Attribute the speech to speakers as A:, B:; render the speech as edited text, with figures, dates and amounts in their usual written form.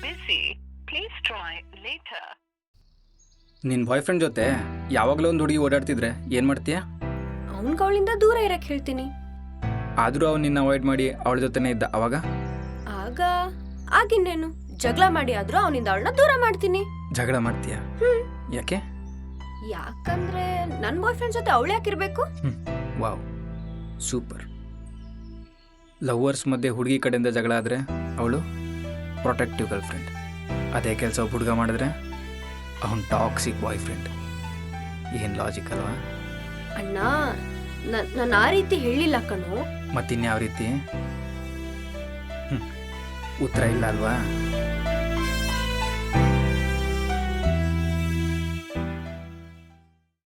A: busy. Please try later.
B: ನಿನ್ನ boy friend ಜೊತೆ ಯಾವಾಗಲೂ ಒಂದು ಹುಡುಗಿ ಓಡಾಡ್ತಿದ್ರೆ ಏನು ಮಾಡ್ತೀಯಾ?
C: ಅವನ್ಗೆ ಅವಳಿಂದ ದೂರ ಇರಕ್ಕೆ ಹೇಳ್ತೀನಿ.
B: ಆದರೂ ಅವ್ನು ನಿನ್ನ ಅವಾಯ್ಡ್ ಮಾಡಿ ಅವಳ ಜೊತೆನೇ ಇದ್ದ ಅವಾಗ?
C: ಆಗಿನ್ನೇನು ಜಗಳ ಮಾಡಿ ಆದ್ರೂ ಅವನಿಂದ ಅವಳನ್ನ ದೂರ ಮಾಡ್ತೀನಿ.
B: ಜಗಳ ಮಾಡ್ತೀಯಾ? ಯಾಕೆ?
C: ಯಾಕಂದ್ರೆ ನನ್ನ ಬಾಯ್ ಫ್ರೆಂಡ್ ಜೊತೆ ಅವಳು ಯಾಕಿರ್ಬೇಕು?
B: Wow, super. ಲವರ್ಸ್ ಮಧ್ಯೆ ಹುಡುಗಿ ಕಡೆಯಿಂದ ಜಗಳ ಆದರೆ ಅವಳು ಪ್ರೊಟೆಕ್ಟಿವ್ ಗರ್ಲ್ ಫ್ರೆಂಡ್. ಅದೇ ಕೆಲಸ ಒಬ್ಬ ಹುಡುಗ ಮಾಡಿದ್ರೆ ಅವನು ಟಾಕ್ಸಿಕ್ ಬಾಯ್ ಫ್ರೆಂಡ್. ಏನು ಲಾಜಿಕ್ ಅಲ್ವಾ?
C: ಅಣ್ಣ, ನಾನು ಆ ರೀತಿ ಹೇಳಿಲ್ಲ ಕಣೋ.
B: ಮತ್ತಿನ್ಯಾವ ರೀತಿ? ಉತ್ತರ ಇಲ್ಲ ಅಲ್ವಾ?